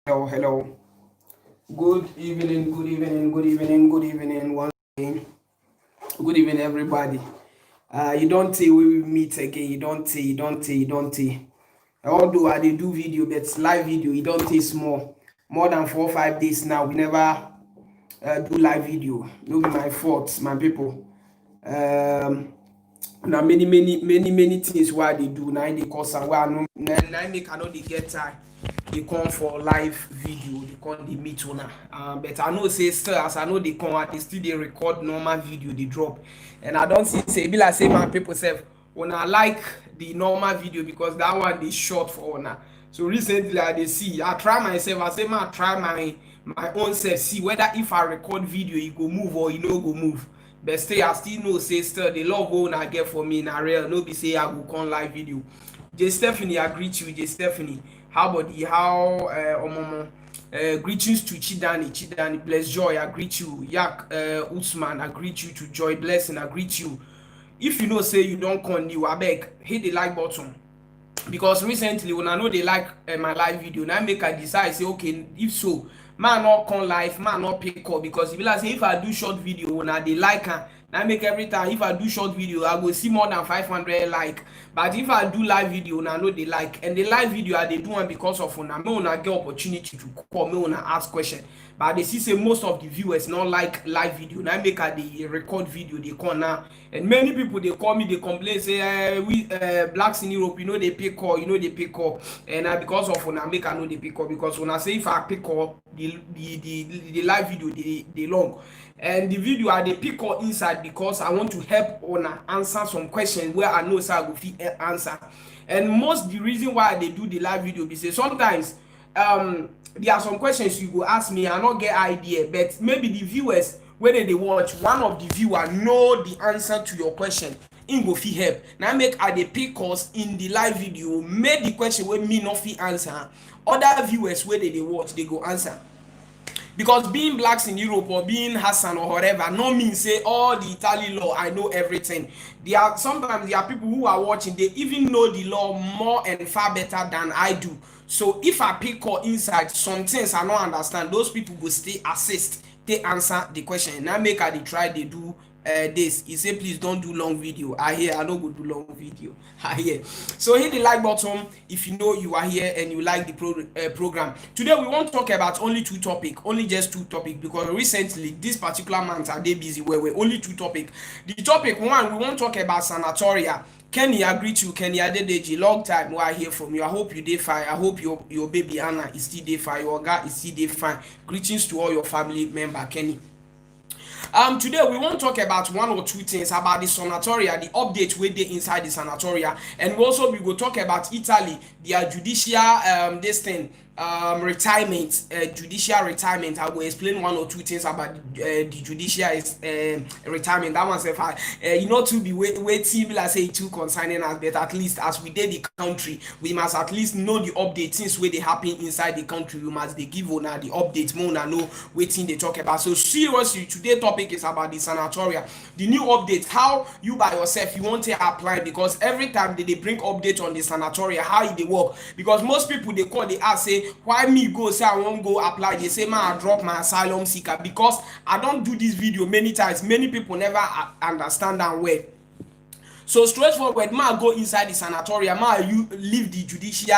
Hello. Good evening, good evening, good evening, good evening. Once again, good evening, everybody. You don't say we will meet again. You don't say. Although I dey do video, but live video, you don't take more than 4 or 5 days now. We never do live video. No be my fault, my people. Um, Now many things why they do now they cause and why I no now make I know they get time. They come for live video, they come they meet una. But I know say still as I know they come out, they still they record normal video they drop. And I don't see say e be like say my people self una like the normal video because that one they short for una. So recently I dey see I try myself I say ma try my own self see whether if I record video e go move or e no go move. But still I still know say still the love wey una get for me na real, no be say I go come live video. J Stephanie I greet you. J Stephanie, how body, how omomo, greetings to Chidani bless joy I greet you. Yak Usman I greet you. To Joy Blessing I greet you. If you know say you don come new abeg hit the like button, because recently when I know they like my live video now make I decide say okay if so man not come live man not pick up, because e be like say if I do short video when I dey like am na make every time if I do short video I go see more than 500 like, but if I do live video una no dey like, and the live video I dey do am because of una make una get opportunity to call make una ask question, but I dey see say most of the viewers not like live video na make I dey record video dey come now. And many people they call me, they complain say we blacks in Europe you know they pick call, and because of una make I know they pick up, because when I say if I pick up the live video they long, and the video I dey pick up inside because I want to help una answer some questions where I know say I go fit answer. And most the reason why they do the live video be say sometimes there are some questions you go ask me I not get idea, but maybe the viewers when they watch one of the viewer know the answer to your question, im go fit help. Now make I dey pick us in the live video make the question wey me no fit answer, other viewers wey they watch they go answer. Because being blacks in Europe or being Hassan or whatever no mean say all the Italian law I know everything. Sometimes there are people who are watching, they even know the law more and far better than I do. So if I pick up inside some things I don't understand, those people will stay assist, they answer the question. Now make I dey try they do this. He say please don't do long video. I hear I no go do long video. I hear. So hit the like button if you know you are here and you like the program. Today we won't talk about only just two topic, because recently this particular month are they busy where we only two topic. The topic one, we won't talk about Sanatoria. Kenny, I greet you. Kenny Adedeji, long time I hear from you. I hope you dey fine. I hope your baby Anna is still dey fine. Your guy is still dey fine. Greetings to all your family member, Kenny. Today we won't talk about one or two things about the Sanatoria, the update wey dey inside the Sanatoria, and also we go talk about Italy, their judicial this thing retirement, judicial retirement. I will explain one or two things about the judicial retirement. That one sef you know to be waiting like say too concerning us, but at least as we dey the country we must at least know the update, things wey dey happen inside the country we must dey give una the update make una know wetin dey talk about. So seriously today topic is about the Sanatoria, the new update, how you by yourself you won't apply, because every time they bring update on the Sanatoria how e dey work, because most people they call they ask say why me go say I won't go apply, they say man I drop my asylum seeker, because I don't do this video many times, many people never understand that way. So straightforward, ma go inside the Sanatoria, ma you leave the judicial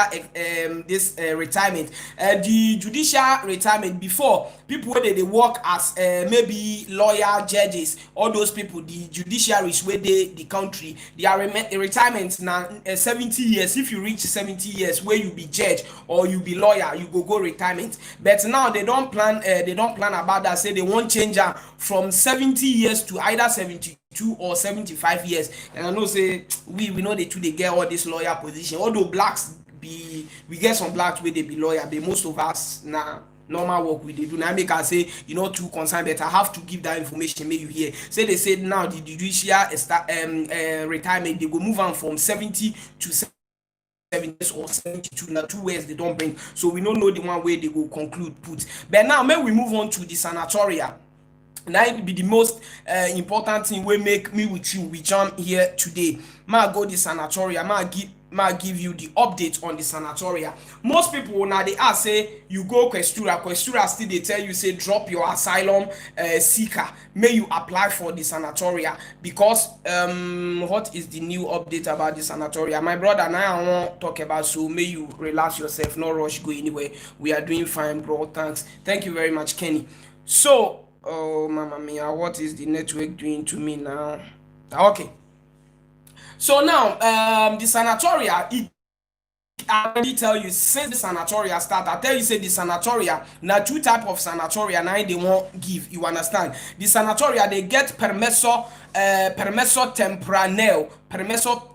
retirement. The judicial retirement before, people where they work as maybe lawyer, judges, all those people, the judiciaries where the country, their retirement now 70 years. If you reach 70 years where you be judge or you be lawyer, you go retirement. But now they don't plan about that, say they won't change from 70 years to either 72 or 75 years. And I know say we know they too they get all this lawyer position, although blacks we get some blacks where they be lawyer, but most of us now normal work we dey do. Now make I say you know too concerned, but I have to give that information make you hear. Say they said now the judicial retirement they go move on from 70 to 70 or 72. Now 2 years they don't bring, so we don't know the one way they go conclude put. But now may we move on to the Sanatoria. That be the most important thing wey make me with you we jam here today. Ma go the Sanatoria, give you the update on the Sanatoria. Most people now they ask say you go Questura still they tell you say drop your asylum seeker, may you apply for the Sanatoria because what is the new update about the Sanatoria? My brother, now I want talk about, so may you relax yourself, no rush, go anywhere. We are doing fine, bro. Thank you very much, Kenny. So, oh mama mia, what is the network doing to me now? Okay. So now, the Sanatoria, I already tell you since the Sanatoria start, I tell you say the Sanatoria now two type of Sanatoria now they won't give, you understand. The Sanatoria they get permesso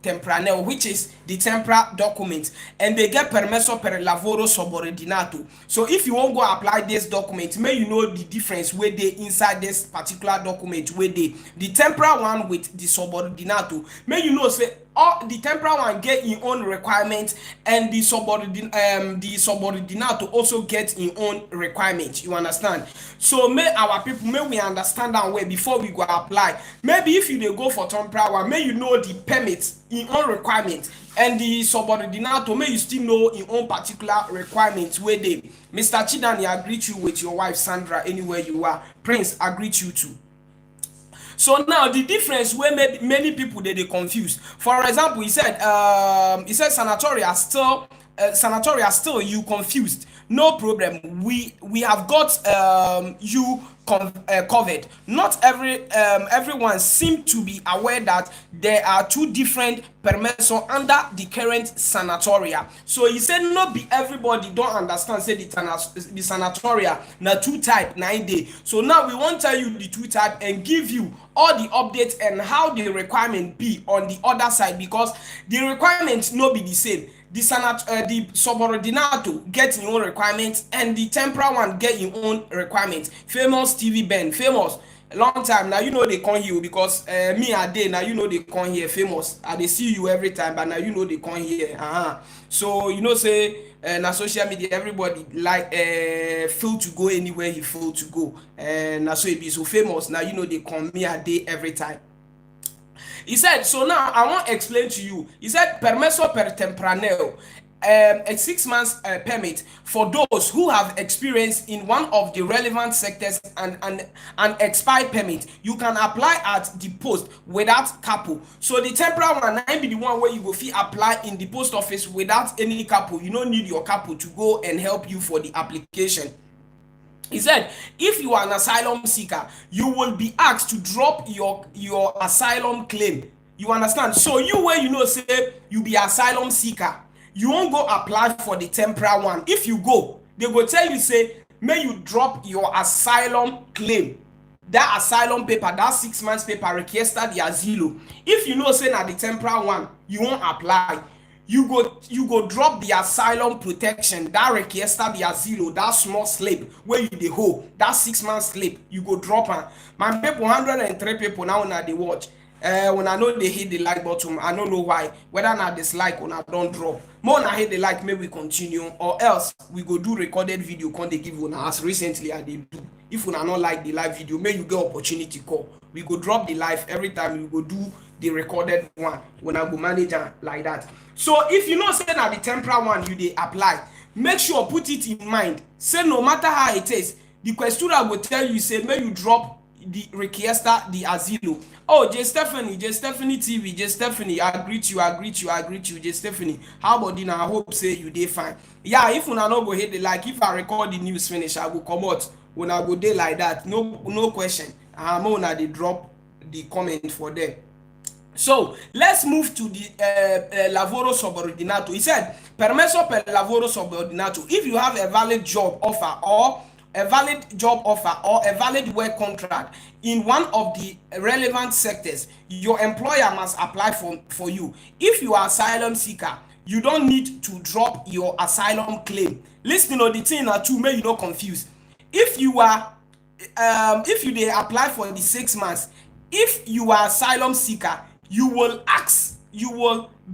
temporaneo, which is the temporary document, and they get permesso per lavoro subordinato. So if you won't go apply this document, may you know the difference where they inside this particular document where they the temporary one with the subordinato, may you know say all the temporary one get in own requirement, and the subordinato also get in own requirement, you understand. So may our people, may we understand that way before we go apply. Maybe if you dey go for temporary one, may you know the permit in own requirement, and the subordinato may you still know in own particular requirements where they. Mr. Chidani, I greet you with your wife Sandra anywhere you are. Prince, I greet you too. So now the difference where many people they confuse. For example, he said Sanatoria still you confused. No problem. We have got you covered. Not everyone seem to be aware that there are two different permesso under the current Sanatoria. So he said not be everybody don't understand say the Sanatoria na two type 9 day. So now we want to tell you the two type and give you all the updates and how the requirement be on the other side, because the requirements no be the same. The subordinato get your own requirements, and the temporary one get your own requirements. Famous TV Ben, famous long time now, you know they come here because me a day now, you know they come here. Famous, I they see you every time, but now you know they come here. So you know say na social media everybody like feel to go anywhere he feel to go, and so it be so famous now, you know they come me a day every time. He said, so now I want to explain to you. He said, permesso per temporaneo, a 6 months permit for those who have experience in one of the relevant sectors, and an expired permit. You can apply at the post without capo. So the temporary one might be the one where you go fee apply in the post office without any capo. You don't need your capo to go and help you for the application. He said, if you are an asylum seeker, you will be asked to drop your asylum claim. You understand? So you where you know say you be asylum seeker, you won't go apply for the temporary one. If you go, they go tell you say, may you drop your asylum claim. That asylum paper, that 6 months paper, requesta the asilo. If you know say na the temporary one, you won't apply. You go drop the asylum protection, that requesta the asilo, that small slip where you dey hold, that 6 months slip, you go drop am. My people, 103 people now na dey watch. When I know they hit the like button, I don't know why. Whether na dislike or na don't drop. More na hit the like, maybe we continue, or else we go do recorded video. Can they give una as recently I did do. If una not like the live video, may you get opportunity call. We go drop the live every time. We go do the recorded one when I go manage like that. So if you know say na the temporary one you dey apply, make sure put it in mind. Say no matter how it is, the questura will tell you say may you drop the requesta the asilo. Oh, J Stephanie TV, J Stephanie, I greet you, J Stephanie. How about dinner? I hope say you dey fine. Yeah, if una no go hit the like, if I record the news finish, I go come out when I go day like that. No question. I'm gonna dey drop the comment for them. So let's move to the lavoro subordinato. He said, permesso per lavoro subordinato. If you have a valid job offer or a valid work contract in one of the relevant sectors, your employer must apply for you. If you are asylum seeker, you don't need to drop your asylum claim. Listen to the thing now too, may you not confuse. If you dey apply for the 6 months, if you are asylum seeker, you will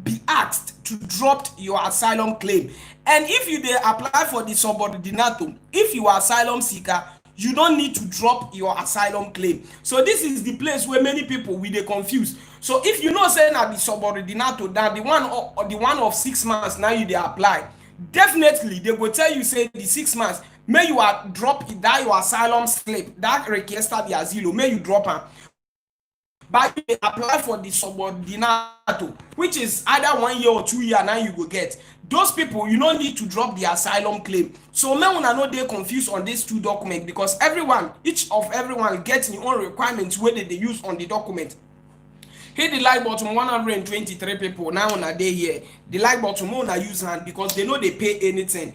be asked to drop your asylum claim. And if you dey apply for the subordinato, if you are asylum seeker, you don't need to drop your asylum claim. So this is the place where many people will dey confuse. So if you know say na the subordinato, that the one of 6 months now you dey apply, definitely they go tell you say the 6 months may you drop that your asylum slip, that requesta de asilo, may you drop am, but you apply for the subordinato, which is either 1 year or 2 year. Now you go get those people, you no need to drop the asylum claim. So make una no dey confused on these two documents, because everyone gets im own requirements wey they use on the document. Hit the like button. 123 people now on a day here. The like button more na use hand, because they know they pay anything.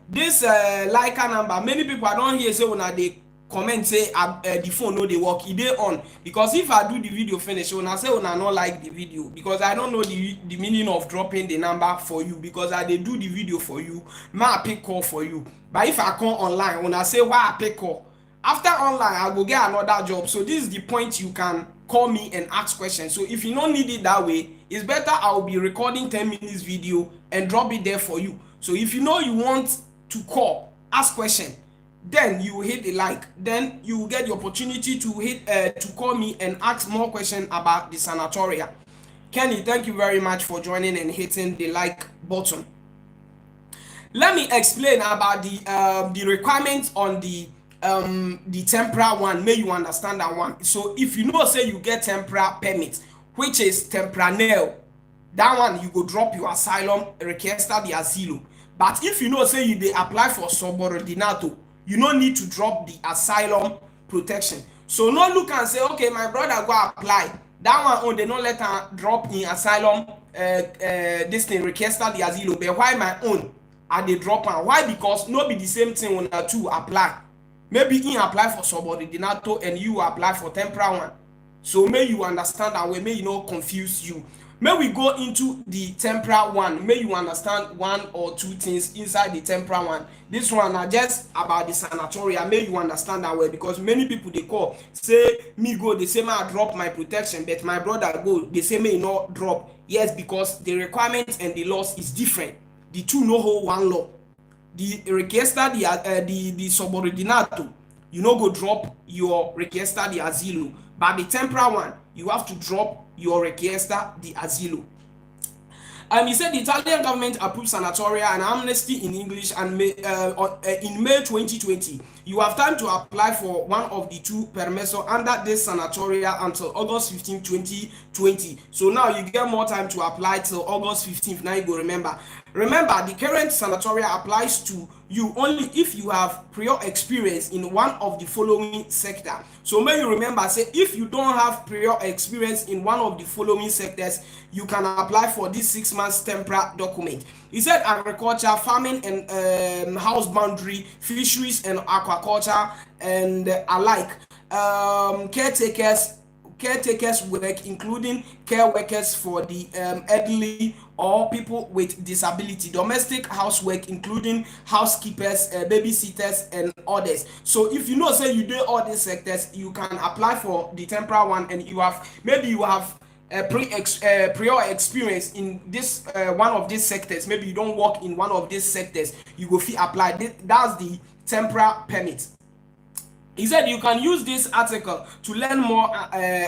This like number, many people I don't hear say when they comment say the phone no dey work, e dey on. Because if I do the video finish, when I say when I not like the video, because I don't know the meaning of dropping the number for you, because I dey do the video for you, I pick call for you. But if I come online, when I say why I pick call, after online I go get another job. So this is the point you can call me and ask questions. So if you don't need it that way, it's better I'll be recording 10 minutes video and drop it there for you. So if you know you want to call, ask question, then you hit the like, then you will get the opportunity to hit to call me and ask more questions about the Sanatoria. Kenny, thank you very much for joining and hitting the like button. Let me explain about the requirements on the temporary one, may you understand that one. So if you know say you get temporary permit, which is temporanel, that one you go drop your asylum requesta de asilo. But if you know say you dey apply for subordinato, you no need to drop the asylum protection. So no look and say, okay, my brother go apply that one, oh, they no let her drop in asylum this thing requesta de asilo, but why my own I dey drop am? Why? Because no be the same thing when the two apply. Maybe he apply for subordinato and you apply for temporary one. So may you understand that way, may you not confuse you. May we go into the temporary one, may you understand one or two things inside the temporary one. This one are just about the Sanatoria, may you understand that way, because many people they call, say me go, they say may I drop my protection, but my brother go, they say may not drop. Yes, because the requirements and the laws is different. The two no hold one law. The requesta the subordinato, you no go drop your requesta de asilo, but the temporary one you have to drop your requesta de asilo. He said the Italian government approved Sanatoria and amnesty in English and in May 2020. You have time to apply for one of the two permesso under this Sanatoria until August 15, 2020. So now you get more time to apply till August 15th. Now you go remember. Remember, the current Sanatoria applies to you only if you have prior experience in one of the following sector. So may you remember, say if you don't have prior experience in one of the following sectors, you can apply for this 6 months temporary document. He said agriculture, farming and house boundary, fisheries and aquaculture and alike. Caretakers work, including care workers for the elderly or people with disability, domestic housework, including housekeepers, babysitters and others. So if you know say you do all these sectors, you can apply for the temporary one, and you have prior experience in this one of these sectors. Maybe you don't work in one of these sectors, you go fit apply. That's the temporary permit. He said you can use this article to learn more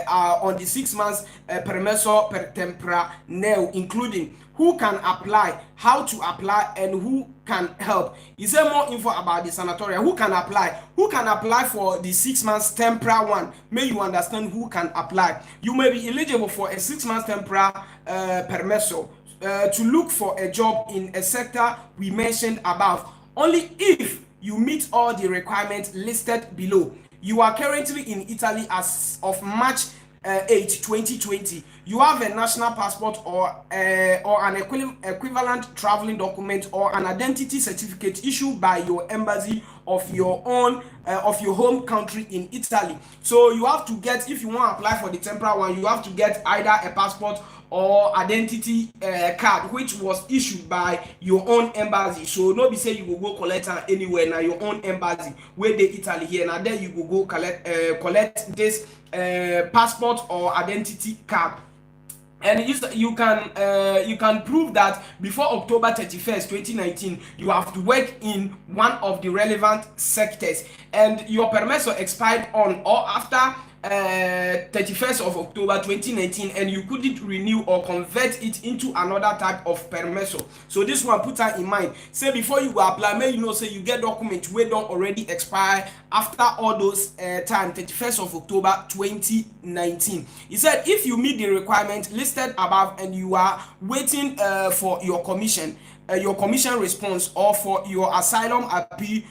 on the 6 months permesso per temporaneo, including who can apply, how to apply, and who can help. He said more info about the Sanatoria. Who can apply? Who can apply for the 6 months temporary one? May you understand who can apply. You may be eligible for a 6 months temporary permesso to look for a job in a sector we mentioned above, only if you meet all the requirements listed below. You are currently in Italy as of March 8, 2020. You have a national passport or an equivalent traveling document or an identity certificate issued by your embassy of your own of your home country in Italy. So you have to get, if you want to apply for the temporary one, you have to get either a passport or identity card which was issued by your own embassy. So no be say you go collect anywhere, na your own embassy where they Italy here, now then you go collect this passport or identity card. and you can prove that before October 31st 2019 you have to work in one of the relevant sectors, and your permesso expired on or after 31st of October 2019, and you couldn't renew or convert it into another type of permesso. So this one put that in mind. Say before you go apply, make you know say you get document wey don already expire after all those time 31st of October 2019. He said if you meet the requirement listed above and you are waiting for your commission response or for your asylum appeal,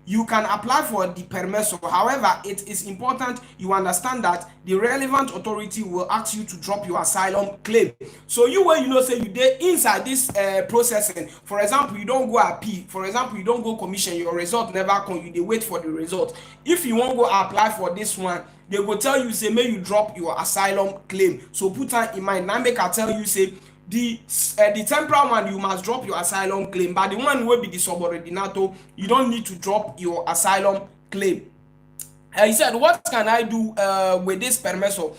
you can apply for the permesso. However, it is important you understand that the relevant authority will ask you to drop your asylum claim. So you wey you know say you dey inside this processing, for example you don go appeal, for example you don go commission, your result never come, you dey wait for the result. If you wan go apply for this one, they go tell you say make you drop your asylum claim. So put am in mind. Now make I tell you say the temporal one you must drop your asylum claim, but the one wey be the subordinato you don't need to drop your asylum claim. He said, what can I do with this permesso?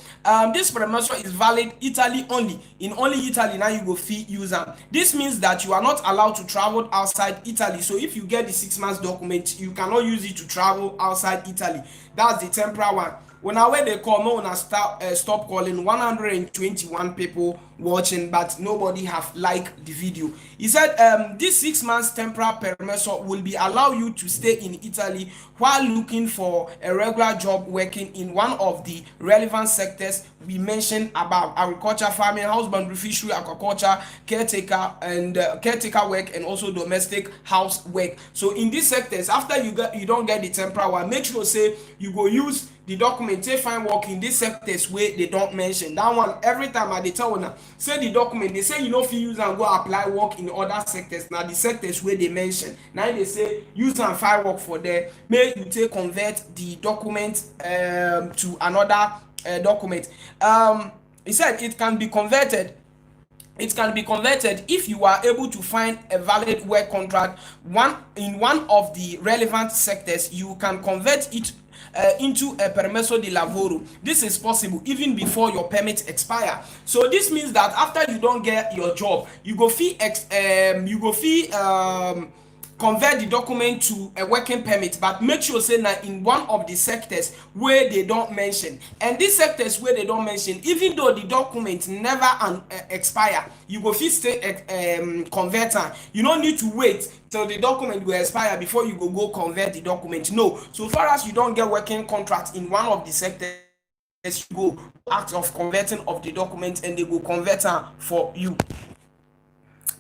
This permesso is valid Italy only. In only Italy now you go fit use am. This means that you are not allowed to travel outside Italy. So if you get the 6 months document, you cannot use it to travel outside Italy. That's the temporal one. Una wey dey call, make una stop calling. 121 people watching, but nobody have liked the video. He said this 6 months temporary permesso will be allow you to stay in Italy while looking for a regular job working in one of the relevant sectors we mentioned above: agriculture, farming, husbandry, fishery, aquaculture, caretaker and caretaker work, and also domestic house work. So in these sectors, after you don't get the temporary one, make sure say you go use the document take find work in these sectors wey they don't mention. That one every time I dey tell una say the document, they say you no fit use am go apply work in other sectors. Na the sectors wey they mention na they say use am find work for there. Make you take convert the document to another document. He said it can be converted if you are able to find a valid work contract in one of the relevant sectors. You can convert it into a permesso di lavoro. This is possible even before your permit expire. So this means that after you don't get your job, you go fit convert the document to a working permit, but make sure say na in one of the sectors where they don't mention. And these sectors where they don't mention, even though the document never expire, you go fit stay convert am. You don't need to wait till the document will expire before you go convert the document. No, so far as you don't get working contract in one of the sectors, you go act of converting of the document and they go convert am for you.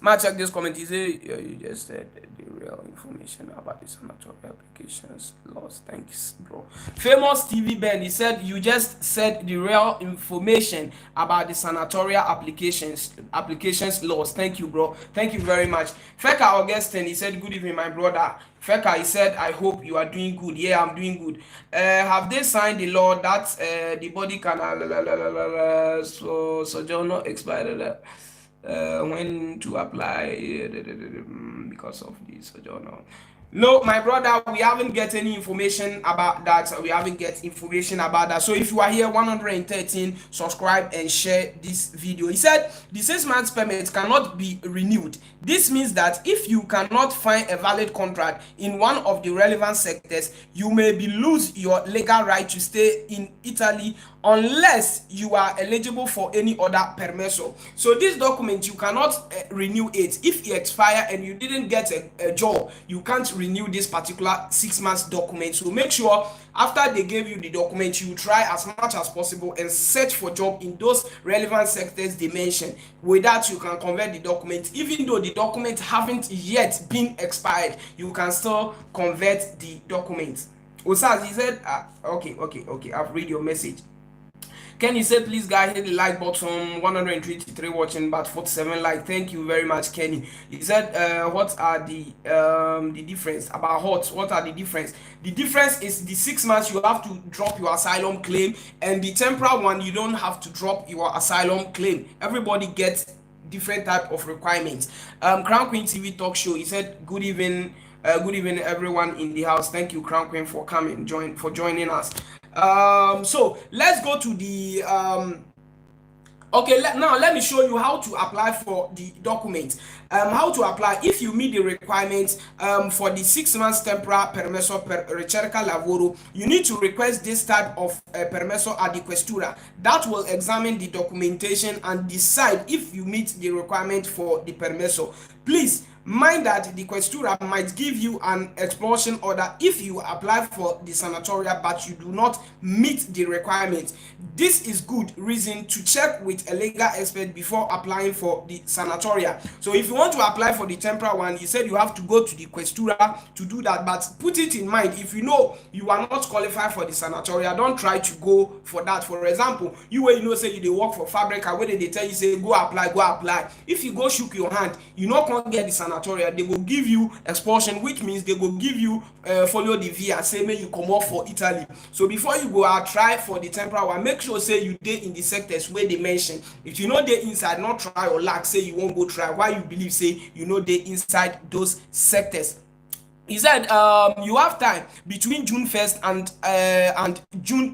Ma check this comment. He say you just said the real information about the Sanatoria applications laws. Thanks, bro. Famous TV Ben, he said you just said the real information about the Sanatoria applications laws. Thank you, bro. Thank you very much. Feka Augustine, he said good evening, my brother. Feka, he said I hope you are doing good. Yeah, I'm doing good. Have they signed the law that the body can sojourner expired? When to apply because of this sojourner. No, my brother, we haven't get any information about that. So if you are here, 113, subscribe and share this video. He said the 6 months permit cannot be renewed. This means that if you cannot find a valid contract in one of the relevant sectors, you may lose your legal right to stay in Italy unless you are eligible for any other permesso. So this document, you cannot renew it. If it expire and you didn't get a job, you can't renew this particular 6 months document. So make sure after they gave you the document, you try as much as possible and search for job in those relevant sectors they mentioned. With that, you can convert the document. Even though the document haven't yet been expired, you can still convert the document. Osaz, he said, okay, I've read your message. Kenny said, please guys, hit the like button. 123 watching, but 47 like. Thank you very much, Kenny. He said, what are the difference about HOT? What are the difference? The difference is the 6 months you have to drop your asylum claim, and the temporal one you don't have to drop your asylum claim. Everybody gets different type of requirements. Crown Queen TV talk show. He said, good evening everyone in the house. Thank you, Crown Queen, for joining us. So let's go to the Okay, now let me show you how to apply for the document. How to apply if you meet the requirements for the 6 months temporary permesso per ricerca lavoro. You need to request this type of permesso at the questura. That will examine the documentation and decide if you meet the requirement for the permesso. Please mind that the questura might give you an expulsion order if you apply for the sanatoria but you do not meet the requirements. This is good reason to check with a legal expert before applying for the sanatoria. So if you want to apply for the temporary one, you said you have to go to the questura to do that, but put it in mind, if you know you are not qualified for the sanatoria, don't try to go for that. For example, you wey you know say you dey work for fabrica wey dey tell you say go apply. If you go shook your hand, you no come get the sanatoria, they go give you expulsion, which means they go give you follow the via say make you comot for Italy. So before you go try for the temporary one, make sure say you dey in the sectors wey dey mention. If you no dey inside, not try or lack say you wan go try why you believe say you no dey inside those sectors. He said you have time between June 1st and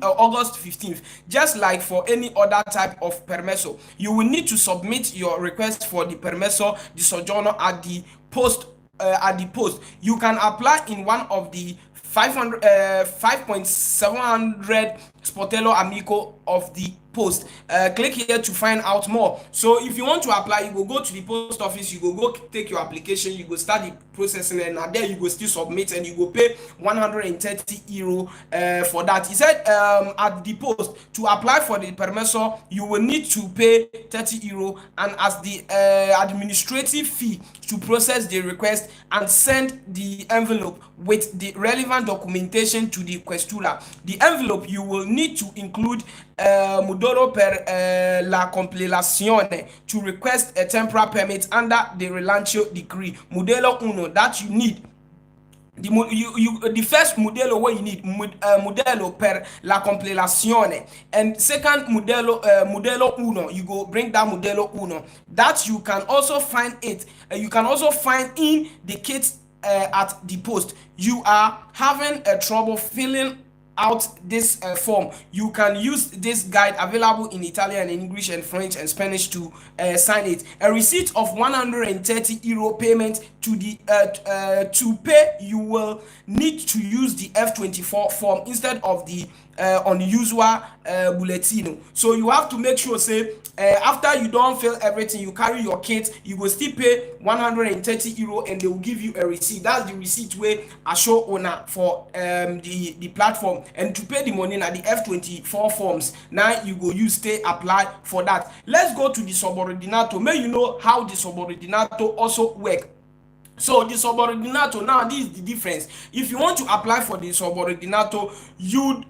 August 15th. Just like for any other type of permesso, you will need to submit your request for the permesso di soggiorno at the post. You can apply in one of the 5.700 Sportello Amico of the post. Click here to find out more. So if you want to apply, you go to the post office, you go take your application, you go start the processing, and there you go still submit, and you go pay 130 euro for that. He said at the post to apply for the permesso you will need to pay 30 euro, and as the administrative fee to process the request and send the envelope with the relevant documentation to the questura. The envelope you will need to include Mudoro per la compilazione to request a temporary permit under the Rilancio decree. Modello uno that you need. The first modello what you need, modello per la compilazione, and second modello uno, you go bring that modello uno. That you can also find it. You can also find in the kit at the post. You are having a trouble filling out this form, you can use this guide available in Italian, English, and French and Spanish to sign it. A receipt of 130 euro payment to the to pay, you will need to use the F24 form instead of the unusual bulletin. So you have to make sure say after you don't fill everything, you carry your kit, you go still pay 130 euro and they will give you a receipt. That's the receipt where I show owner for the platform, and to pay the money na the F24 forms. Now you go use stay apply for that. Let's go to the subordinato. May you know how the subordinato also work. So the subordinato, now this is the difference. If you want to apply for the subordinato, you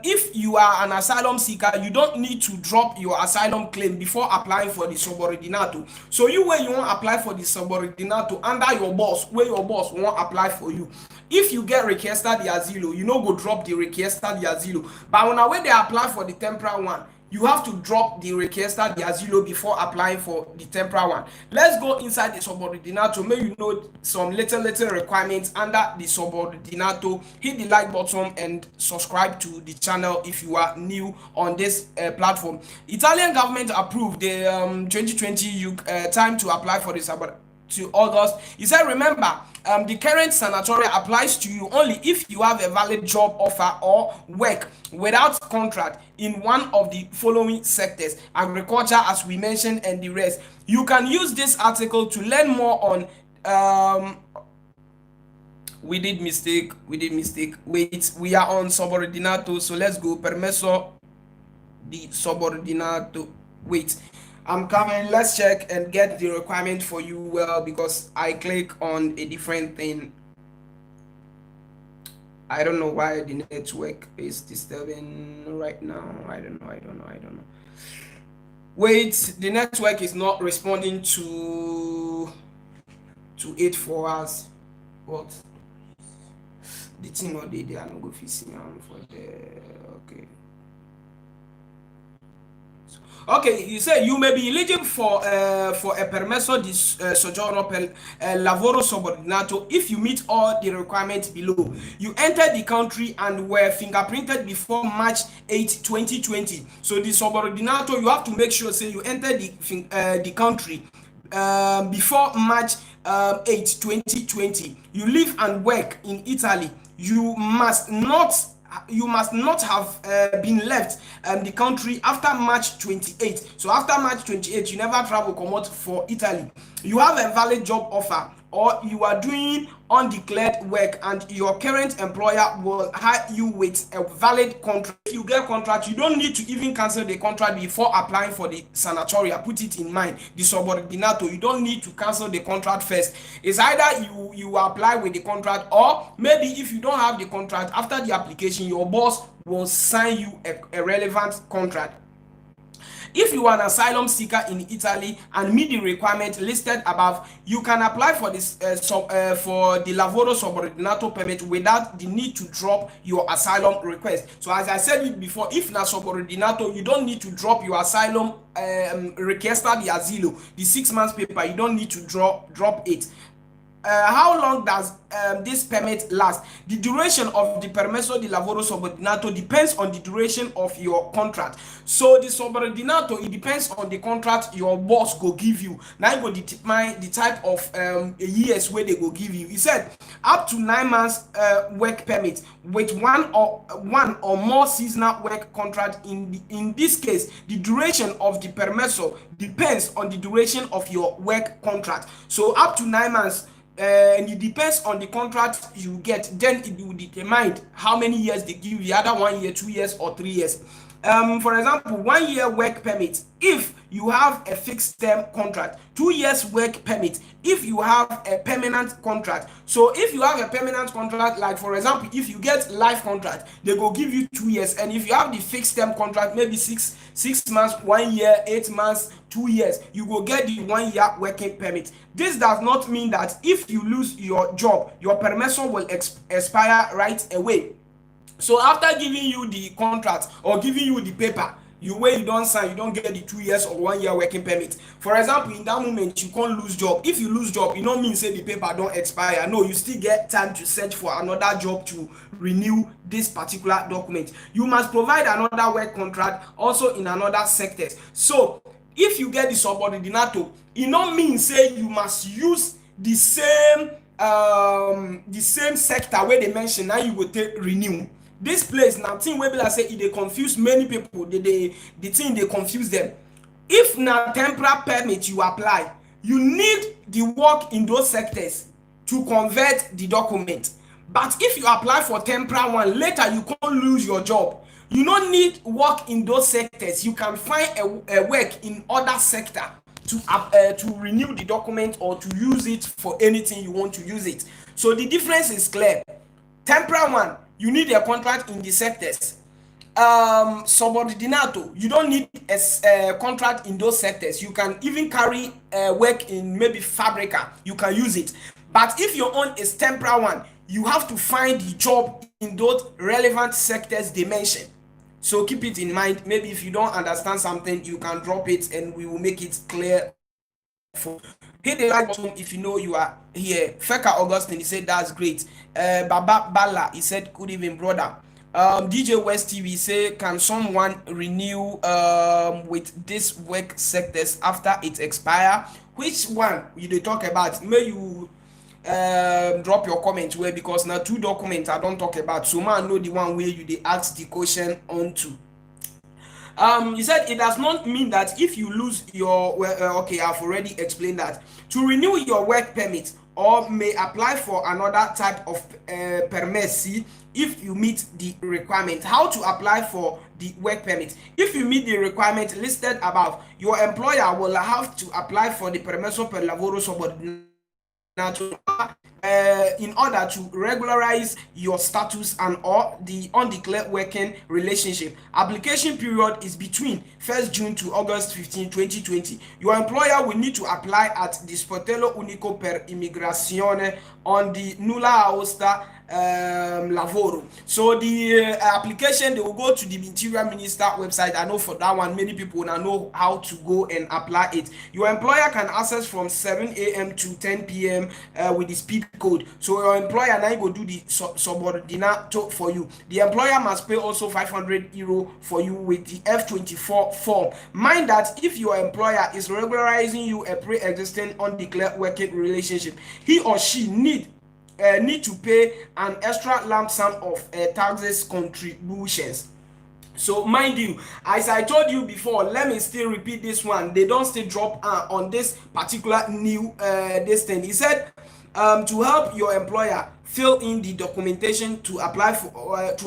if you are an asylum seeker, you don't need to drop your asylum claim before applying for the subordinato. So you when you want to apply for the subordinato under your boss, where your boss won't apply for you. If you get richiesta di asilo, you no go drop the richiesta di asilo. But when they apply for the temporary one, you have to drop the richiesta di asilo before applying for the temporary one. Let's go inside the subordinato. May you know some little requirements under the subordinato. Hit the like button and subscribe to the channel if you are new on this platform. Italian government approved the 2020 time to apply for the subordinato to August. He said, remember, the current sanatoria applies to you only if you have a valid job offer or work without contract in one of the following sectors: agriculture, as we mentioned, and the rest. You can use this article to learn more on we did mistake. Wait, we are on subordinato, so let's go permesso di subordinato. Wait, I'm coming. Let's check and get the requirement for you well, because I click on a different thing. I don't know why the network is disturbing right now. I don't know. Wait, the network is not responding to it for us. What? The thing not there, they are not go fixing for the okay. Okay, you say you may be eligible for a permesso di soggiorno per lavoro subordinato if you meet all the requirements below. You entered the country and were fingerprinted before March 8, 2020. So the subordinato, you have to make sure say you enter the country before March 8, 2020. You live and work in Italy. You must not have been left the country after March 28. So after March 28, you never travel comot for Italy. You have a valid job offer or you are doing undeclared work and your current employer will hire you with a valid contract. If you get contract, you don't need to even cancel the contract before applying for the sanatoria. Put it in mind, the subordinato, you don't need to cancel the contract first. It's either you apply with the contract, or maybe if you don't have the contract, after the application your boss will sign you a relevant contract. If you are an asylum seeker in Italy and meet the requirement listed above, you can apply for for the lavoro subordinato permit without the need to drop your asylum request. So as I said it before, if na subordinato, you don't need to drop your asylum richiesta di asilo, the 6 months paper. You don't need to drop it. How long does this permit last? The duration of the permesso di lavoro subordinato depends on the duration of your contract. So the subordinato, it depends on the contract your boss go give you. Now you go determine the type of years where they go give you. He said up to 9 months work permit with one or more seasonal work contract. In this case, the duration of the permesso depends on the duration of your work contract. So up to 9 months. And it depends on the contract you get, then it will determine how many years they give you, either 1 year, 2 years, or 3 years. For example, 1 year work permit if you have a fixed term contract, 2 years work permit if you have a permanent contract. So if you have a permanent contract, like for example, if you get life contract, they go give you 2 years. And if you have the fixed term contract, maybe six months, 1 year, 8 months, 2 years, you will get the 1 year working permit. This does not mean that if you lose your job, your permission will expire right away. So after giving you the contract or giving you the paper, you don't sign, you don't get the 2 years or 1 year working permit. For example, in that moment, you can't lose job. If you lose job, you don't mean say the paper don't expire. No, you still get time to search for another job to renew this particular document. You must provide another work contract also in another sectors. So if you get the subordinato, it don't mean say you must use the same sector where they mention. Now you go take renew. This place now thing wey be like say they confuse many people. The thing they confuse them. If na temporary permit you apply, you need the work in those sectors to convert the document. But if you apply for temporary one, later you can't lose your job. You don't need work in those sectors. You can find a work in other sector to renew the document or to use it for anything you want to use it. So the difference is clear. Temporary one, you need a contract in the sectors. Subordinato, you don't need a contract in those sectors. You can even carry work in maybe fabrica. You can use it. But if your own is temporary one, you have to find the job in those relevant sectors they mention. So keep it in mind. Maybe if you don't understand something, you can drop it and we will make it clear. Hit the like button if you know you are here. Feka Augustine, he said that's great. Baba Bala, he said good evening, brother. DJ West TV say, can someone renew with this work sectors after it expire? Which one you they talk about? May you drop your comment where, because now 2 documents I don't talk about, so man know the one where you they ask the question onto. He said it does not mean that if you lose your okay, I've already explained that. To renew your work permit or may apply for another type of permit if you meet the requirement. How to apply for the work permit? If you meet the requirement listed above, your employer will have to apply for the permesso per lavoro subordinato in order to regularize your status and or the undeclared working relationship. Application period is between 1st June to August 15, 2020. Your employer will need to apply at the Sportello Unico per Immigrazione on the nulla osta lavoro. So the application, they will go to the interior minister website. I know for that one many people now know how to go and apply it. Your employer can access from 7 a.m. to 10 p.m. With the speed code. So your employer now go do the subordinato for you. The employer must pay also 500 euro for you with the F24 form. Mind that if your employer is regularizing you a pre-existing undeclared working relationship, he or she need to pay an extra lump sum of taxes contributions. So mind you, as I told you before, let me still repeat this one. They don't still drop on this particular new this thing. He said to help your employer fill in the documentation to apply for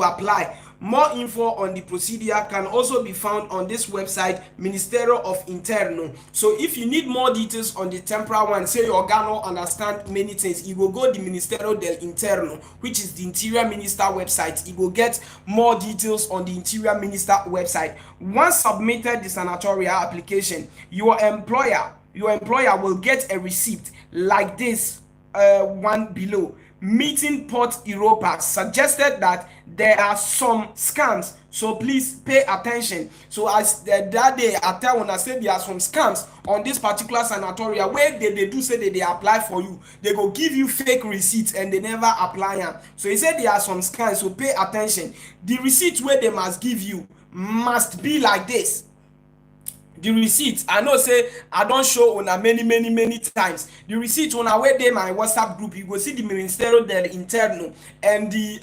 more info on the procedure can also be found on this website, Ministero of Interno. So if you need more details on the temporary one, say your guy no understand many things, you will go the Ministero del Interno, which is the Interior Minister website. You will get more details on the Interior Minister website. Once submitted the Sanatoria application, your employer will get a receipt like this one below. Meeting Port Europa suggested that there are some scams, so please pay attention. So as that day I tell when I say there are some scams on this particular sanatoria where they do say that they apply for you, they go give you fake receipts and they never apply them. So he said there are some scams, so pay attention. The receipt where they must give you must be like this. The receipt, I know say I don show una many times. The receipt una wey dey my WhatsApp group, you go see the Ministero del Interno and the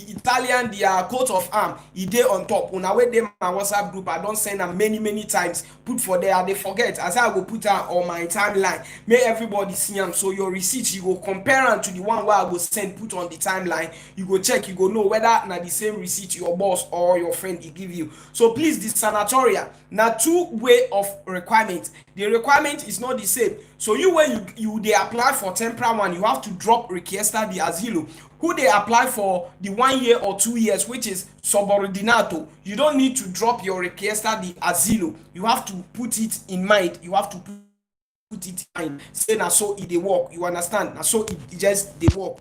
Italian their coat of arm, e dey on top. Una wey dey my WhatsApp group, I don send am many times. Put for there, I dey forget. As I go put am on my timeline, make everybody see am. So your receipt, you go compare am to the one wey I go send put on the timeline. You go check, you go know whether na the same receipt your boss or your friend e give you. So please, the sanatoria na two way of requirement. The requirement is not the same. So you when you they apply for temporary one, you have to drop requiesta de asilo. Who they apply for the 1 year or 2 years, which is subordinato, you don't need to drop your requiesta de asilo. You have to put it in mind. You have to put it in mind. Say na so it dey work. You understand? Na so it just dey work.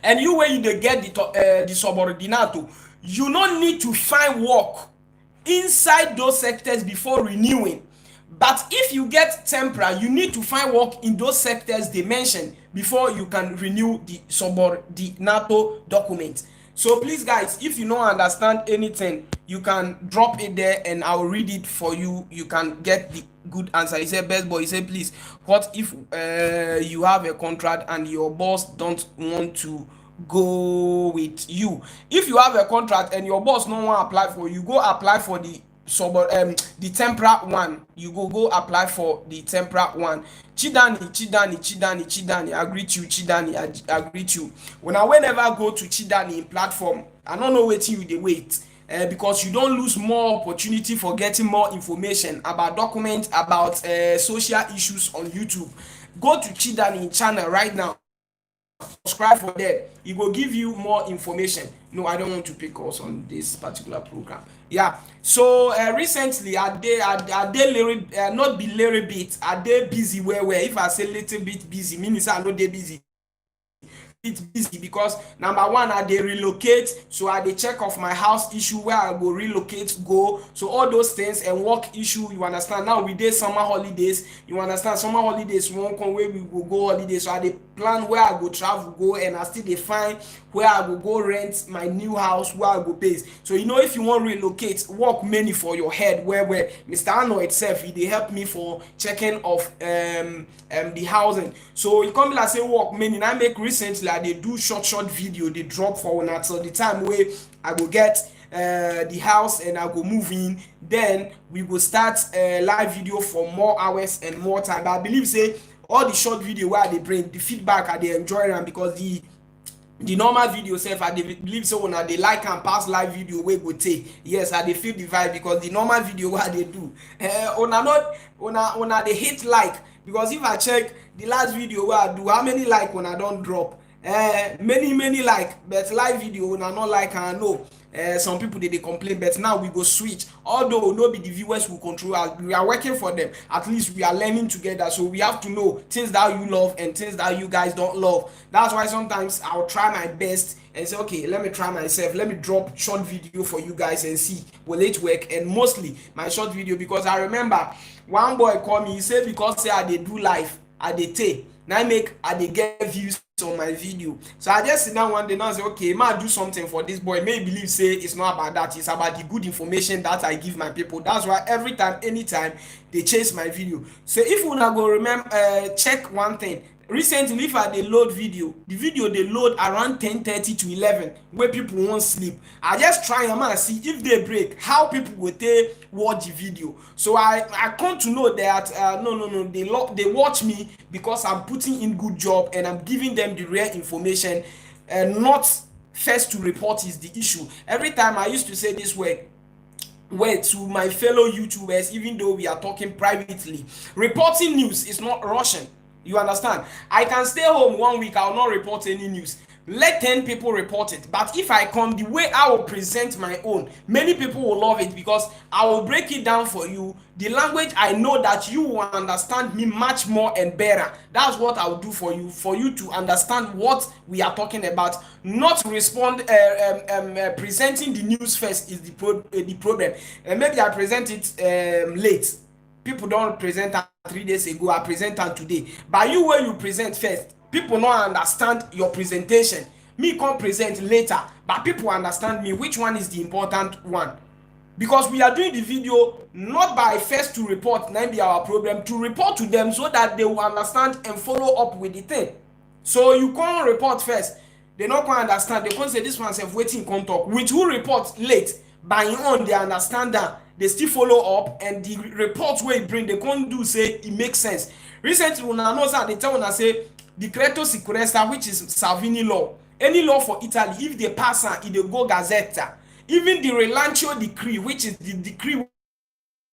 And you when you dey get the subordinato, you don't need to find work inside those sectors before renewing. But if you get temporary, you need to find work in those sectors they mentioned before you can renew the subordinato document. So please guys, if you don't understand anything, you can drop it there and I'll read it for you. You can get the good answer. He said, best boy, he said, please, what if you have a contract and your boss don't want to go with you? If you have a contract and your boss no want to apply for you, go apply for the temporary one. You go apply for the temporary one. Chidani, I greet you. Chidani, I greet you. Whenever go to Chidani in platform, I don't know what you they wait. Because you don't lose more opportunity for getting more information about documents, about social issues on YouTube. Go to Chidani channel right now. Subscribe for that. It will give you more information. No, I don't want to pick us on this particular program. Yeah. So recently, I did not be little bit. I did busy where if I say little bit busy, means I know they busy. It's busy because number one, I dey relocate, so I dey check off my house issue where I go relocate go. So all those things and work issue, you understand. Now we dey summer holidays, you understand. Summer holidays won't come where we go holidays, so I dey plan where I go travel go, and I still dey find where I go rent my new house where I go base. So you know, if you want relocate, work many for your head where Mr. Arno itself, he dey help me for checking of the housing. So it come be like say work many. And I make recently they do short video, they drop for una till the time where I go get the house and I go move in. Then we go start live video for more hours and more time. But I believe say all the short video where they bring the feedback, I they enjoy them, because the normal video self, I believe so when they like and pass live video we go take. Yes, I they feel the vibe, because the normal video what they do they hit like, because if I check the last video where I do, how many like when I don't drop many like, but live video when I not like, I know some people they complain, but now we go switch. Although no be the viewers will control us, we are working for them. At least we are learning together, so we have to know things that you love and things that you guys don't love. That's why sometimes I'll try my best and say, okay, let me try myself, let me drop short video for you guys and see will it work. And mostly my short video, because I remember one boy called me, he said because say I dey do live, I dey take now I dey get views on my video. So I just sit down one day and say, okay, ma do something for this boy. May believe say it's not about that, it's about the good information that I give my people. That's why every time, anytime they chase my video. So if una go remember, check one thing. Recently, if I dey load video, the video dey load around 10:30 to 11 where people won't sleep. I just try and see if they break, how people will take watch the video. So I come to know that no, they watch me because I'm putting in good job and I'm giving them the real information, and not first to report is the issue. Every time I used to say this way to my fellow YouTubers, even though we are talking privately, reporting news is not rushing. You understand? I can stay home 1 week, I will not report any news. Let 10 people report it. But if I come, the way I will present my own, many people will love it because I will break it down for you. The language I know that you will understand me much more and better. That's what I will do for you to understand what we are talking about. Not respond, presenting the news first is the problem. Maybe I present it late. People don't present 3 days ago, I present am today. But you, when you present first, people don't understand your presentation. Me come present later, but people understand me. Which one is the important one? Because we are doing the video not by first to report, not be our problem, to report to them so that they will understand and follow up with the thing. So you can't report first, they not can understand. They can't say this one self waiting come talk. With who report late, by your own they understand that. They still follow up, and the reports where it bring, they can't do say it makes sense. Recently, when I know that they tell una say Decreto Sicurezza, which is Salvini law, any law for Italy, if they pass it they go Gazzetta. Even the Relancio decree, which is the decree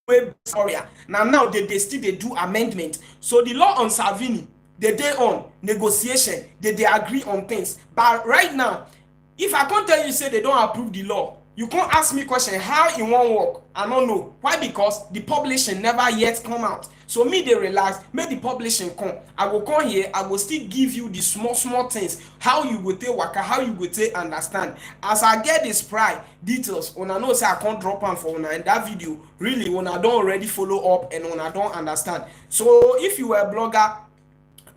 where Sanatoria, now they still they do amendment. So the law on Salvini, they on negotiation, they agree on things. But right now, if I can't tell you say they don't approve the law, you can't ask me question how it won't work. I don't know why, because the publishing never yet come out. So me they relax, make the publishing come. I will come here, I will still give you the small things, how you go take waka, how you go take understand. As I get this pride details, when I know say I can't drop on for una in that video, really when I don't already follow up and when I don't understand. So if you were a blogger,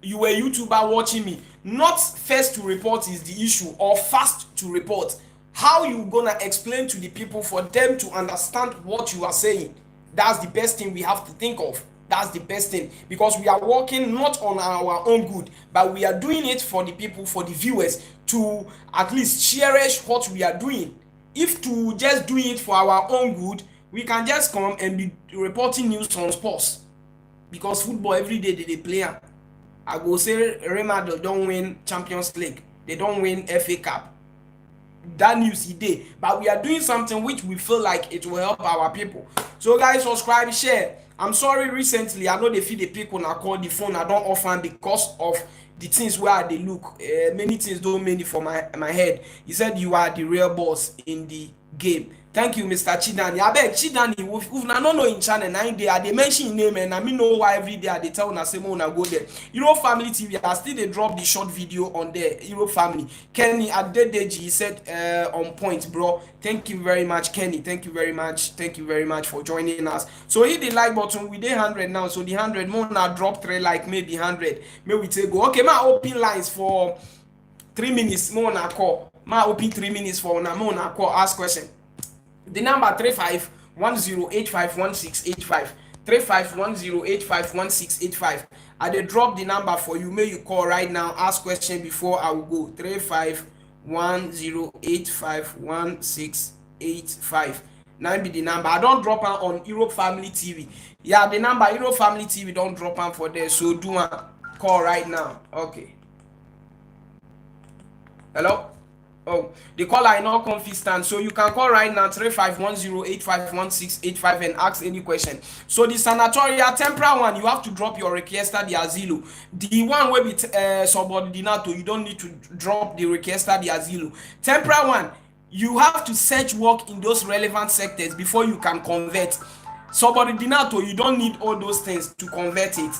you were a YouTuber watching me, not first to report is the issue or fast to report. How you gonna explain to the people for them to understand what you are saying? That's the best thing we have to think of. That's the best thing, because we are working not on our own good, but we are doing it for the people, for the viewers, to at least cherish what we are doing. If to just do it for our own good, we can just come and be reporting news on sports, because football every day they play. I go say Real Madrid don't win Champions League, they don't win FA Cup. That news is there, but we are doing something which we feel like it will help our people. So guys, subscribe, share. I'm sorry, recently I know they feel the pick when I call the phone, I don't often because of the things where they look. Many things don't mean it for my head. He said you are the real boss in the game. Thank you, Mr. Chidani. I beg Chidani, if I don't know in channel 9 day, they mention name and I mean know why every day they tell una say una go there. Europe Family TV, I still they drop the short video on there. Europe Family. Kenny Adedeji, he said on point, bro. Thank you very much, Kenny. Thank you very much. Thank you very much for joining us. So hit the like button. We did 100 now. So the 100 more now drop 3 like maybe 100. Maybe we take go. Okay, my open lines for 3 minutes. More na call. My open 3 minutes for una more na call. Ask question. The number 3510851685. 3510851685. I dey drop the number for you. May you call right now. Ask question before I will go. 3510851685. Now be the number. I don't drop am on Europe Family TV. Yeah, the number Europe Family TV don't drop am for there. So do a call right now. Okay. Hello. Oh, the caller is not consistent, so you can call right now 3510851685 and ask any question. So the Sanatoria temporary one, you have to drop your requesta de asilo. The one where with subordinato, you don't need to drop the requesta de asilo. Temporary one, you have to search work in those relevant sectors before you can convert. Subordinato, you don't need all those things to convert it.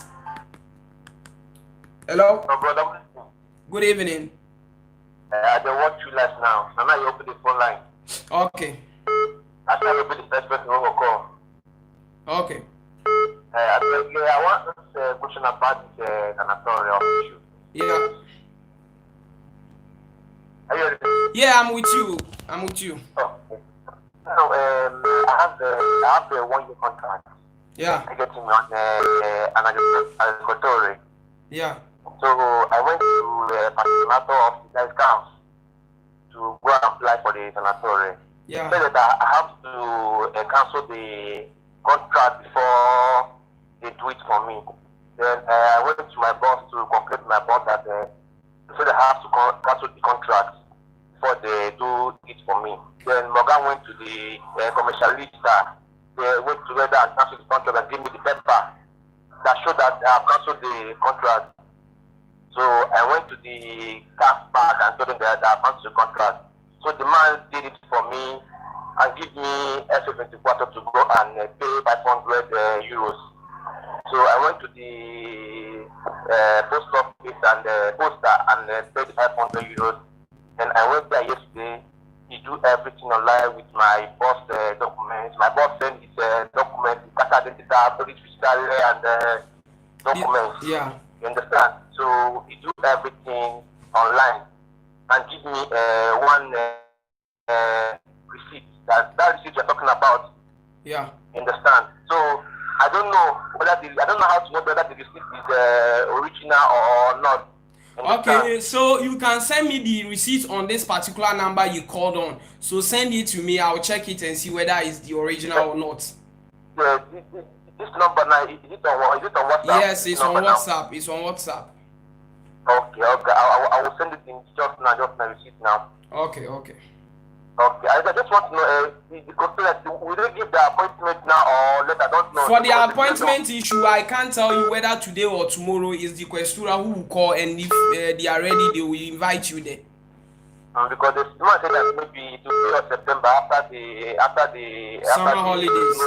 Hello? No, brother. Good evening. I don't watch you last now. And now you open the phone line. Okay. I can't open the first person who will call. Okay. I want to question about the Sanatoria issue. Yeah. Are you ready? Yeah, I'm with you. I'm with you. Oh, okay. So, I have a 1 year contract. Yeah. I get him on Sanatoria. Yeah. So I went to the patronato of the guy's house to go and apply for the Sanatoria. Yeah. So that I have to cancel the contract before they do it for me. Then I went to my boss to complain to my boss that they said I have to cancel the contract before they do it for me. Then Morgan went to the commercialista. They went together and canceled the contract and gave me the paper that showed that I have cancelled the contract. So I went to the car park and told them that I have cancelled the contract. So the man did it for me and give me SF24 to go and pay 500 euros. So I went to the post office and poster and paid 500 euros. And I went there yesterday. He do everything online with my boss documents. My boss sent his documents, card identity, police fiscal and documents. Yeah. You understand? So he do everything online and give me one receipt. That receipt you're talking about. Yeah. You understand? So I don't know how to know whether the receipt is original or not. Okay, so you can send me the receipt on this particular number you called on. So send it to me. I'll check it and see whether it's the original or not. Yeah, this number now, is it on WhatsApp? Yes, it's on WhatsApp. Now? It's on WhatsApp. Okay. I will send it in just my receipt now. Okay. Okay, I just want to know, will they give the appointment now or later? I don't know. For the appointment issue, I can't tell you whether today or tomorrow. Is the questura who will call, and if they are ready, they will invite you there. Because the man said that maybe it will be on September after the summer holidays.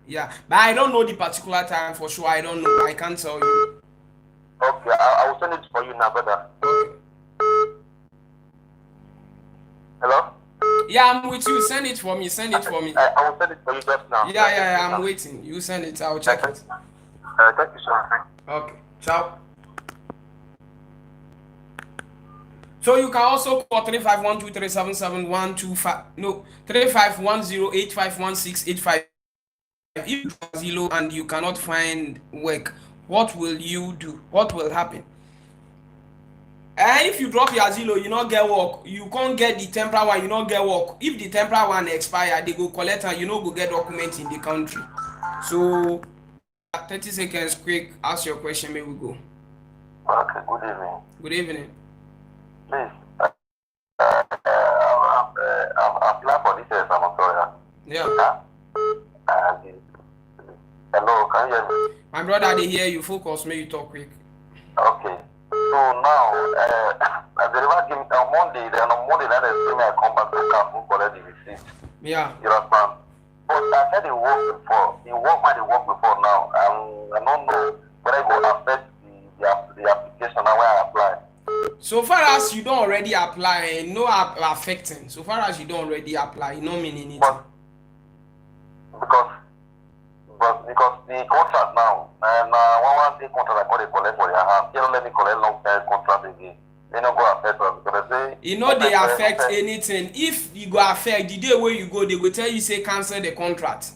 Yeah, but I don't know the particular time for sure. I don't know. I can't tell you. Okay, I will send it for you now, brother. Okay. Hello? Yeah, I'm with you. Send it for me. I will send it for you just now. Yeah, I'm waiting. You send it. I'll check it. Thank you so much. Okay. Ciao. So you can also call 3512377125. No, 3510851685. If you have Zillow and you cannot find work, what will you do? What will happen? And if you drop your Zillow, you not get work. You can't get the temporary one, you not get work. If the temporary one expire, they go collect and you know go get documents in the country. So 30 seconds quick, ask your question, may we go. Okay, good evening. Good evening. Please, I've applied for this Sanatoria. Yeah. Hello, can you hear me? My brother, they hear you. Focus, may you talk quick. Okay. So now, they never give me on Monday, then on Monday, then they say me I come back to camp and collect the receipt. Yeah. You understand? But I said it worked before. It worked when it worked before now. I don't know whether it will affect the application now when I apply. So far as you don't already apply, no affecting. So far as you don't already apply, no meaning anything. Because the contract now, and one day contract I call it collect for their hand. They don't let me collect long term contract again. They don't go affect us because they say you know they affect anything. If you go affect the day where you go, they will tell you say cancel the contract.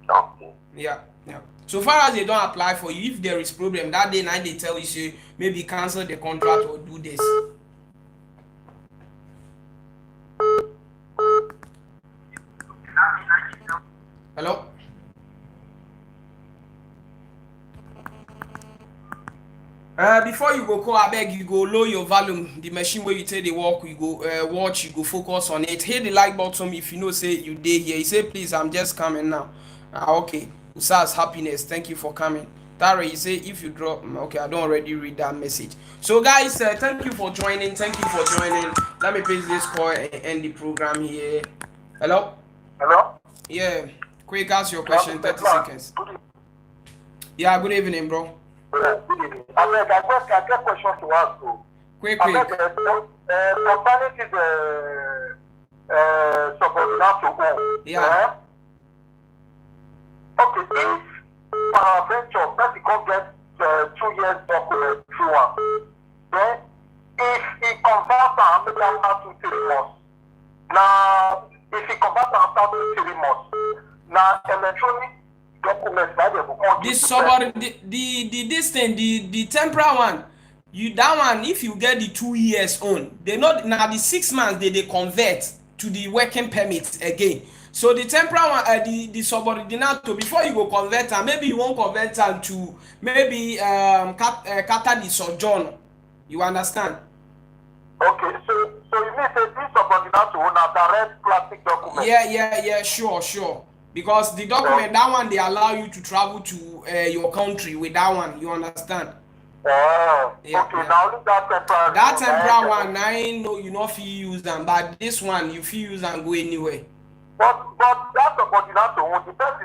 Okay. Yeah. So far as they don't apply for you, if there is problem that day night they tell you say maybe cancel the contract or do this. Hello? Before you go call, I beg you go lower your volume. The machine where you take the walk, you go watch, you go focus on it. Hit the like button if you know say you day here. You say please, I'm just coming now. Okay. Usas happiness. Thank you for coming. Tara, you say if you drop, okay, I don't already read that message. So guys, thank you for joining. Thank you for joining. Let me paste this call and end the program here. Hello? Hello? Yeah. Quick, ask your question, 30 seconds. Yeah, good evening, bro. Good evening. I got a question to ask you. Quick. Concerning this subordinate to own. Yeah. Okay, if venture person can get 2 years document through one, then if he converts maybe after 2-3 months, now if he converts after 2-3 months, now electronic documents that they will this somebody the temporary one, that one, if you get the 2 years on, they not now the 6 months they convert to the working permit again. So the temporary one, the subordinato, before you go convert am, maybe you won't convert am to maybe kata the sojourn. You understand? Okay, so you mean say this subordinato will not direct plastic document? Yeah, sure. Because the document, that one, they allow you to travel to your country with that one. You understand? Yeah. Okay, now only that temporary. That temporary one, I know you not feel use them, but this one you feel use and go anywhere. But that subordinato, the person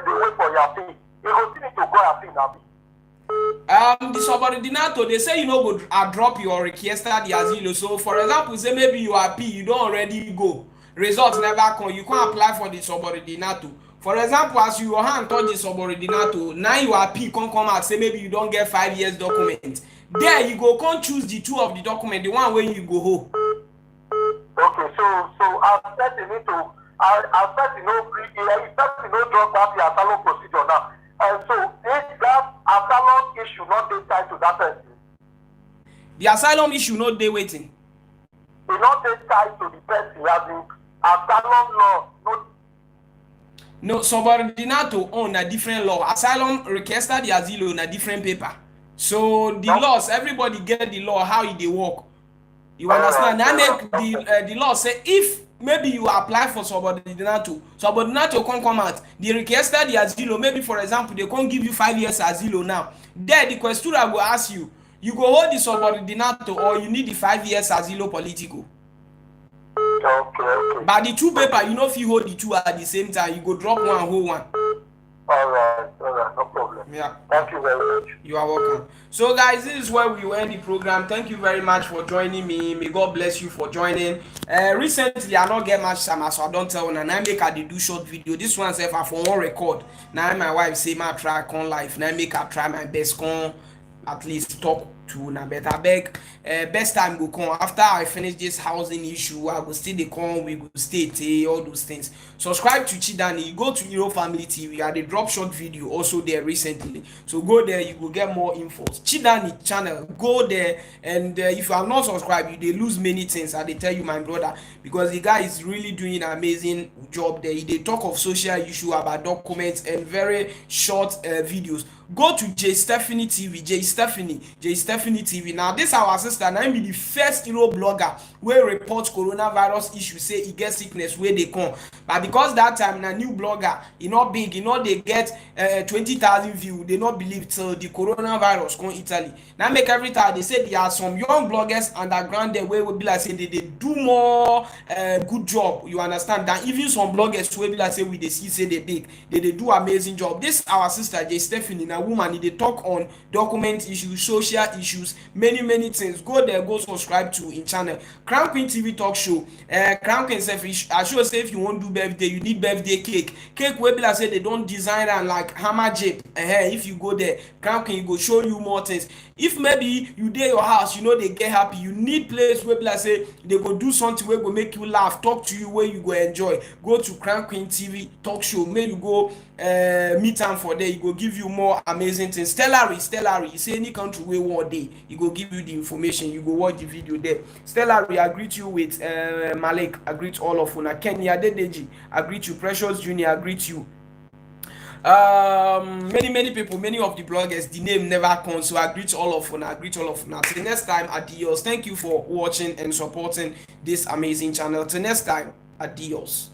they wait for your fee. You go still need to go your fee now. The subordinato, they say you know go drop your request the asilo. So for example, say maybe you are P, you don't already go. Results never come. You can't apply for the subordinato. For example, as you hand touch the subordinato, now you are P, come out, say maybe you don't get 5 years document. There you go, can't choose the two of the document, the one where you go home. Okay, so I said you need to, I said you know drop that the asylum procedure now. And so if that asylum issue not dey tied to that person, the asylum issue not dey waiting. It not dey tied to the person as in asylum law. No, subordinato on a different law. Asylum request the asilo on a different paper. So the laws, everybody get the law how they work. You understand? That make the law say if maybe you apply for subordinato come out. The request the asilo, maybe for example, they can't give you 5 years asilo now. There the questura will ask you, you go hold the subordinato or you need the 5 years asilo political. Okay. But the two paper, you know if you hold the two at the same time, you go drop one, hold one. Alright, no problem. Yeah. Thank you very much. You are welcome. So guys, this is where we will end the program. Thank you very much for joining me. May God bless you for joining. Recently I not get much time, so I don't tell one, and I make her do short video. This one self I for one record. Now my wife say my try con life. Now make her try my best con at least talk to na better beg. Best time go come after I finish this housing issue. I go still dey come, we go stay all those things. Subscribe to Chidani, go to Hero Family TV. I dey drop short video also there recently, so go there, you go get more infos. Chidani channel, go there, and if you are not subscribed, you dey lose many things. I dey tell you, my brother, because the guy is really doing an amazing job there. He dey talk of social issue about documents and very short videos. Go to J Stephanie TV, J Stephanie TV. Now this our sister, now be the first hero blogger wey report coronavirus issue, say e get sickness wey dey come. But because that time na new blogger, e not big, e not dey get 20,000 views, they not believe till the coronavirus come Italy. Now make every time they say there are some young bloggers underground there wey will be like say they do more good job, you understand, than even some bloggers wey be like say we dey see say they big, they do amazing job. This our sister J Stephanie, na woman, they talk on document issues, social issues, many things. Go there, go subscribe to in channel Crown Queen TV talk show. Crown Queen self, I sure say if you want to do birthday, you need birthday cake wey be like say they don't design and like hammer jape. If you go there, Crown Queen, you go show you more things. If maybe you dey your house, you know they get happy, you need place wey be like say they go do something wey go make you laugh, talk to you where you go enjoy, go to Crown Queen TV talk show. Make you go meet am for there, e go give you more amazing things. Stellary, you say any country wey war dey, e go give you the information, you go watch the video there. Stellary, I greet you with Malik, I greet all of una. Kenya Dedeji, I greet you. Precious Junior, I greet you. Many people, many of the bloggers, the name never comes, so I greet all of una. Till next time, adios. Thank you for watching and supporting this amazing channel. Till next time, adios.